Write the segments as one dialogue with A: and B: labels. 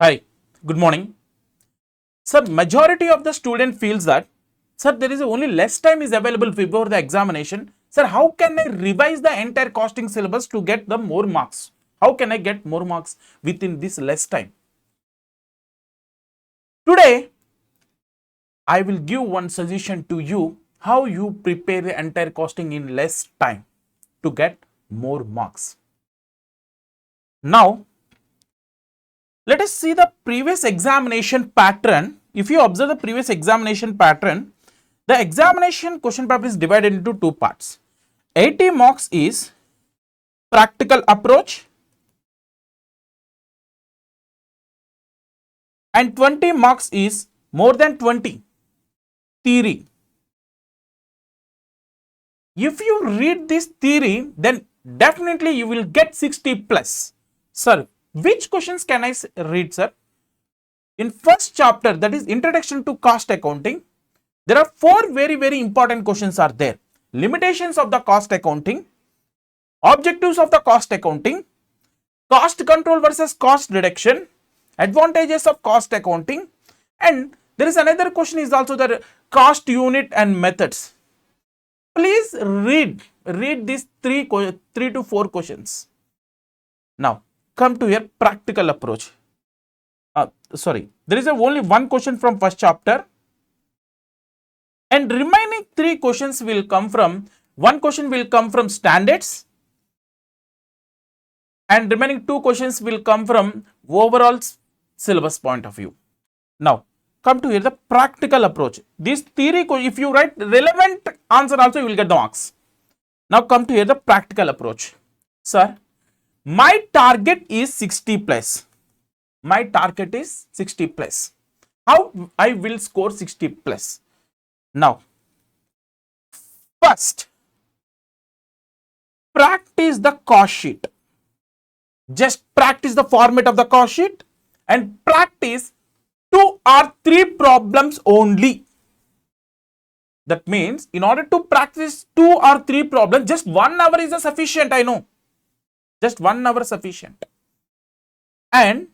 A: Hi, good morning. Sir, majority of the student feels that, sir, there is only less time is available before the examination. Sir, how can I revise the entire costing syllabus to get the more marks? How can I get more marks within this less time? Today, I will give one suggestion to you how you prepare the entire costing in less time to get more marks. Now, let us see the previous examination pattern. If you observe the previous examination pattern, the examination question paper is divided into two parts. 80 marks is practical approach and 20 marks is more than 20 theory. If you read this theory, then definitely you will get 60 plus. Sir, which questions can I read, sir? In first chapter, that is introduction to cost accounting, there are four very important questions are there. Limitations of the cost accounting, objectives of the cost accounting, cost control versus cost reduction, advantages of cost accounting, and there is another question is also the cost unit and methods. Please read these three to four questions. Now come to your practical approach. Sorry, there is only one question from first chapter, and remaining three questions will come from, one question will come from standards, and remaining two questions will come from overall syllabus point of view. Now come to here the practical approach. This theory, if you write relevant answer also, you will get the marks. Now come to here the practical approach. Sir, my target is 60 plus. My target is 60 plus. How I will score 60 plus? Now, first, practice the cost sheet. Just practice the format of the cost sheet and practice 2 or 3 problems only. That means in order to practice 2 or 3 problems, just 1 hour is sufficient, I know. Just 1 hour sufficient. And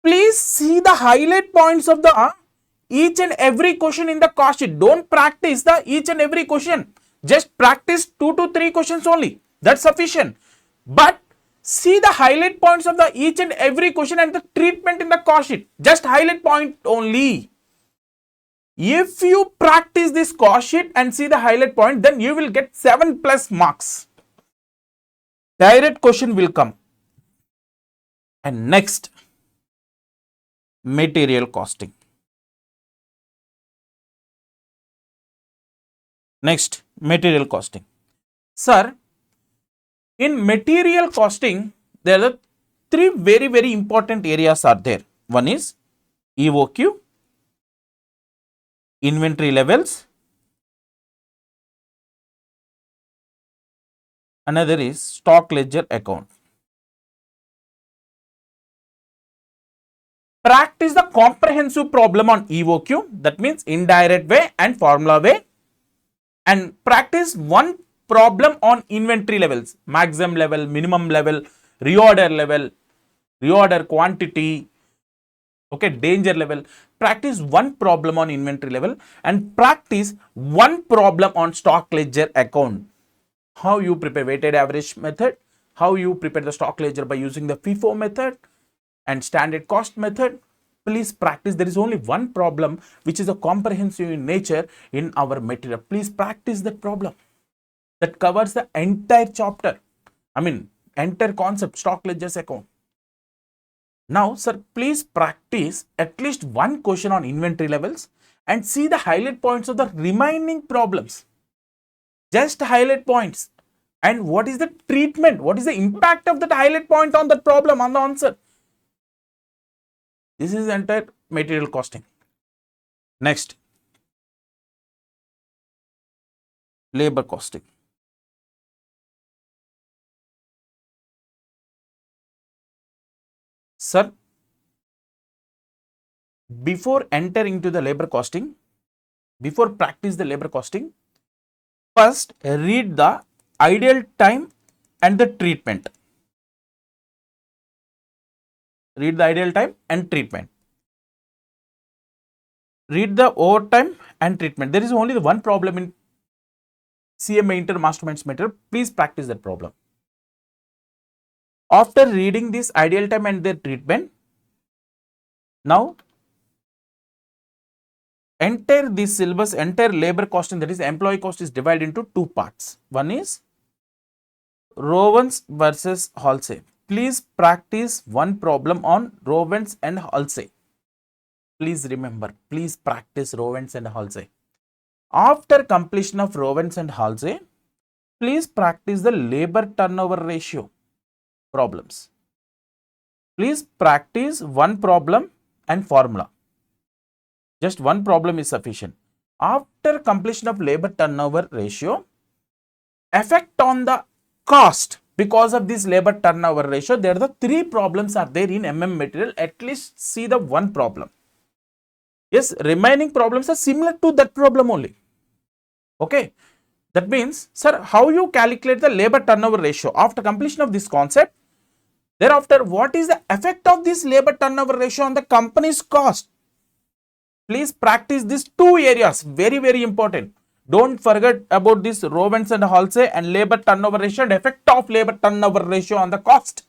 A: please see the highlight points of the each and every question in the cost sheet. Don't practice the each and every question. Just practice 2 to 3 questions only. That's sufficient. But see the highlight points of the each and every question and the treatment in the cost sheet. Just highlight point only. If you practice this cost sheet and see the highlight point, then you will get 7 plus marks. Direct question will come. And next, material costing. Next, material costing. Sir, in material costing, there are 3 very important areas are there. One is EOQ, inventory levels, another is stock ledger account. Practice the comprehensive problem on EOQ, that means indirect way and formula way, and practice one problem on inventory levels, maximum level, minimum level, reorder quantity, okay, danger level. Practice one problem on inventory level and practice one problem on stock ledger account. How you prepare weighted average method, how you prepare the stock ledger by using the FIFO method and standard cost method. Please practice. There is only one problem which is a comprehensive in nature in our material. Please practice that problem. That covers the entire chapter. I mean, entire concept, stock ledgers account. Now, sir, please practice at least one question on inventory levels and see the highlight points of the remaining problems. Just highlight points. And what is the treatment? What is the impact of that highlight point on that problem, on the answer? This is entire material costing. Next, labor costing. Sir, before entering into the labor costing, before practice the labor costing, first read the ideal time and the treatment. read the ideal time and treatment. Read the overtime and treatment. There is only the one problem in CMA masterminds material. Please practice that problem. After reading this ideal time and their treatment, now entire this syllabus, entire labor costing, that is employee cost, is divided into two parts. One is Rowans versus Halsey. Please practice one problem on Rowans and Halsey. Please remember, please practice Rowans and Halsey. After completion of Rowans and Halsey, please practice the labor turnover ratio problems. Please practice one problem and formula. Just one problem is sufficient. After completion of labor turnover ratio, effect on the cost because of this labor turnover ratio, there are the three problems are there in MM material. At least see the one problem. Yes, remaining problems are similar to that problem only. Okay. That means, sir, how you calculate the labor turnover ratio after completion of this concept? Thereafter, what is the effect of this labor turnover ratio on the company's cost? Please practice these two areas. Very, very important. Don't forget about this Rowans and Halsey and labor turnover ratio and effect of labor turnover ratio on the cost.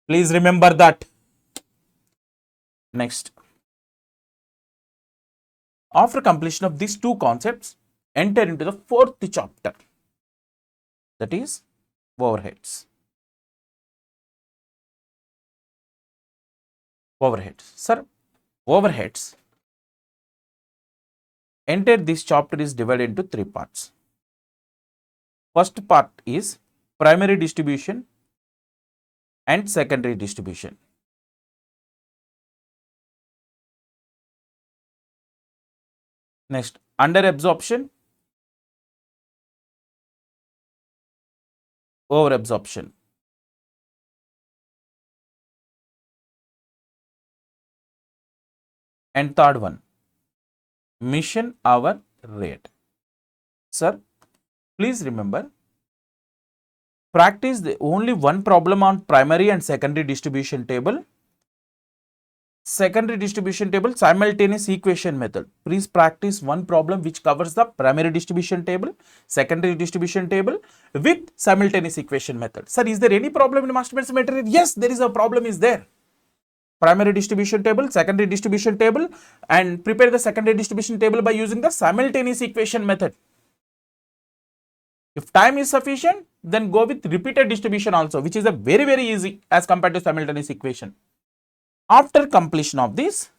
A: Please remember that. Next. After completion of these two concepts, enter into the fourth chapter. That is overheads. Overheads. Sir, overheads. Enter this chapter is divided into three parts. First part is primary distribution and secondary distribution. Next, under absorption, over absorption. And third one, mission hour rate. Sir, please remember, practice the only one problem on primary and secondary distribution table. Secondary distribution table, simultaneous equation method. Please practice one problem which covers the primary distribution table, secondary distribution table with simultaneous equation method. Sir, is there any problem in masterminds material? Yes, there is a problem is there. Primary distribution table, secondary distribution table, and prepare the secondary distribution table by using the simultaneous equation method. If time is sufficient, then go with repeated distribution also, which is a very, very easy as compared to simultaneous equation. After completion of this,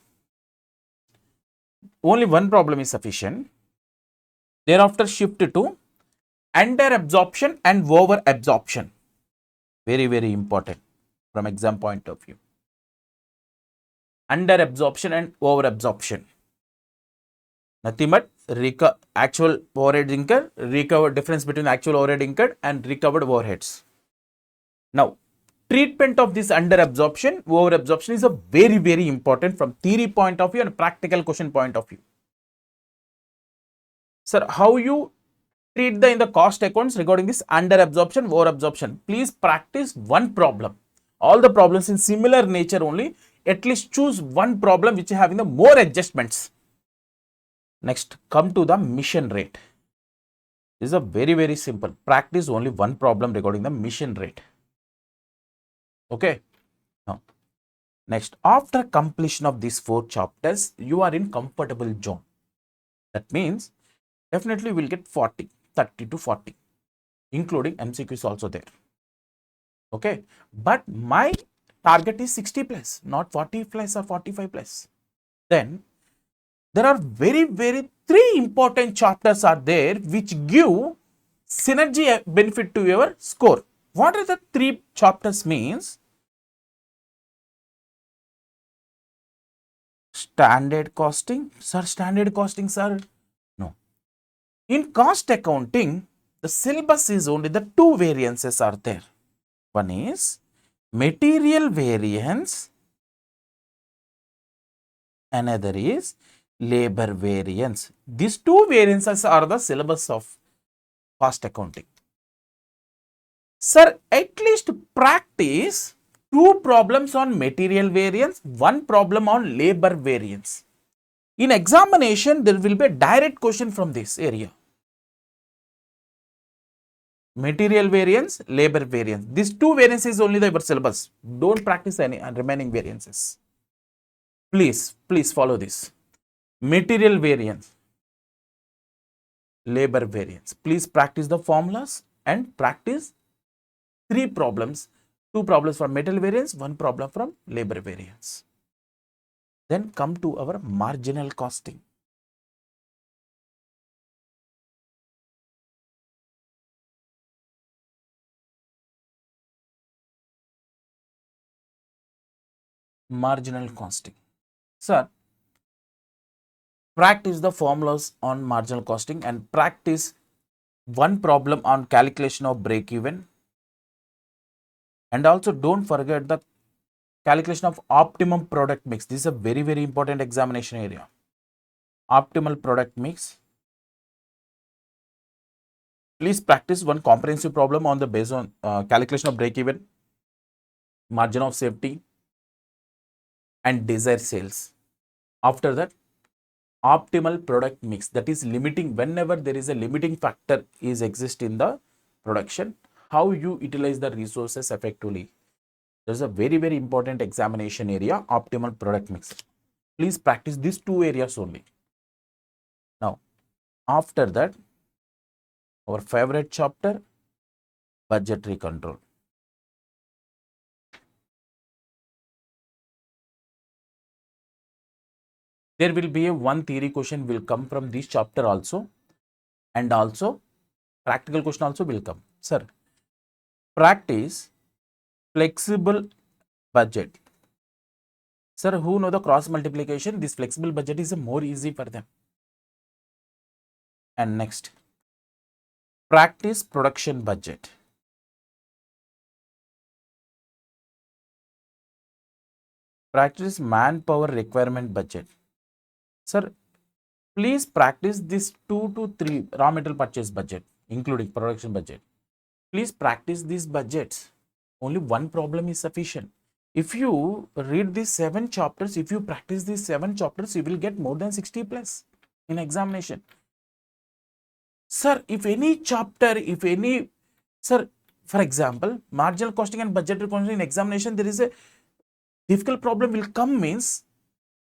A: only one problem is sufficient. Thereafter, shift to under absorption and over absorption. Very, very important from exam point of view. Under absorption and over absorption. Nothing but actual overheads incurred, recovered difference between actual overhead incurred and recovered overheads. Now, treatment of this under absorption, over absorption is a very, very important from theory point of view and practical question point of view. Sir, how you treat in the cost accounts regarding this under absorption, over absorption? Please practice one problem. All the problems in similar nature only. At least choose one problem which is having the more adjustments. Next, come to the mission rate. This is a very, very simple. Practice only one problem regarding the mission rate. Okay. Now, next, after completion of these four chapters, you are in comfortable zone. That means definitely you will get 40, 30 to 40, including MCQs also there. Okay. But my target is 60 plus, not 40 plus or 45 plus. Then there are very, very three important chapters are there which give synergy benefit to your score. What are the three chapters means? Standard costing. Sir, standard costing, sir? No. In cost accounting, the syllabus is only the two variances are there. One is material variance, another is labor variance. These two variances are the syllabus of cost accounting. Sir, at least practice 2 problems on material variance, 1 problem on labor variance. In examination, there will be a direct question from this area. Material variance, labor variance. These 2 variances only the syllabus. Don't practice any remaining variances. Please follow this. Material variance, labor variance. Please practice the formulas and practice 3 problems. 2 problems from material variance, 1 problem from labor variance. Then come to our marginal costing. Marginal costing. Sir, practice the formulas on marginal costing and practice 1 problem on calculation of break even. And also don't forget the calculation of optimum product mix. This is a very important examination area. Optimal product mix. Please practice 1 comprehensive problem on the based on calculation of break even, margin of safety and desired sales. After that, optimal product mix, that is limiting, whenever there is a limiting factor is exist in the production, how you utilize the resources effectively. There's a very important examination area, optimal product mix. Please practice these 2 areas only. Now, after that, our favorite chapter, budgetary control. There will be a 1 theory question will come from this chapter also, and also practical question also will come. Sir, practice flexible budget. Sir, who know the cross multiplication? This flexible budget is more easy for them. And next, practice production budget. Practice manpower requirement budget. Sir, please practice this 2 to 3 raw material purchase budget, including production budget. Please practice these budgets. Only 1 problem is sufficient. If you read these 7 chapters, if you practice these 7 chapters, you will get more than 60 plus in examination. Sir, if any chapter, sir, for example, marginal costing and budgetary costing in examination, there is a difficult problem will come, means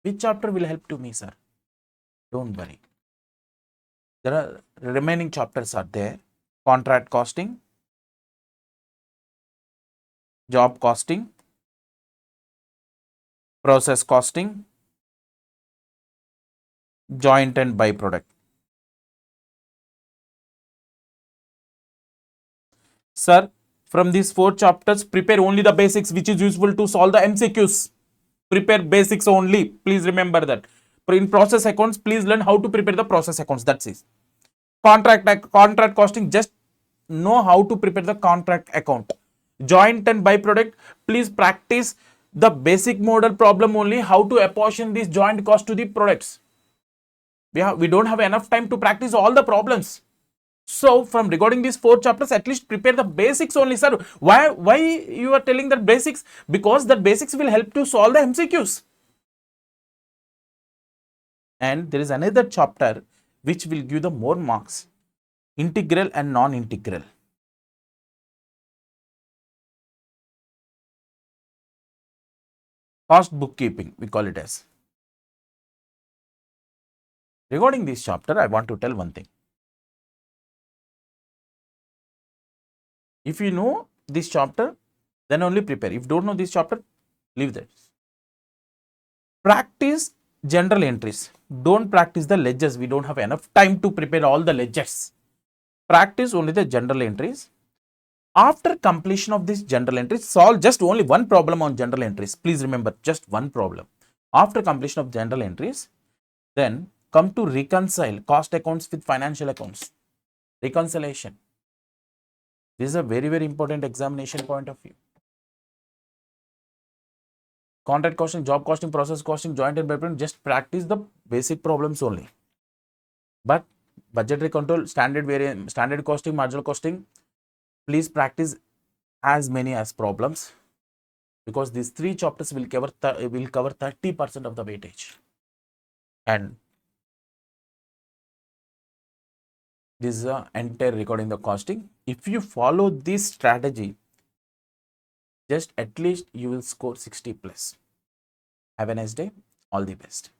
A: which chapter will help to me, sir? Don't worry. There are remaining chapters are there. Contract costing, job costing, process costing, joint and byproduct. Sir, from these 4 chapters, prepare only the basics which is useful to solve the MCQs. Prepare basics only. Please remember that. In process accounts, please learn how to prepare the process accounts. That's it. Contract costing, just know how to prepare the contract account. Joint and byproduct, please practice the basic model problem only, how to apportion this joint cost to the products. We don't have enough time to practice all the problems. So from regarding these 4 chapters, at least prepare the basics only, sir. Why you are telling that basics? Because that basics will help to solve the MCQs. And there is another chapter which will give the more marks, integral and non-integral. Cost bookkeeping, we call it as. Regarding this chapter, I want to tell one thing. If you know this chapter, then only prepare. If you don't know this chapter, leave that. Practice general entries. Don't practice the ledgers. We don't have enough time to prepare all the ledgers. Practice only the general entries. After completion of this general entries, solve just only 1 problem on general entries. Please remember, just 1 problem. After completion of general entries, then come to reconcile cost accounts with financial accounts. Reconciliation. This is a very important examination point of view. Contract costing, job costing, process costing, joint and byproduct, just practice the basic problems only. But budgetary control, standard costing, marginal costing, please practice as many as problems. because these three chapters will cover 30% of the weightage. And this is the entire recording the costing. If you follow this strategy, just at least you will score 60 plus. Have a nice day. All the best.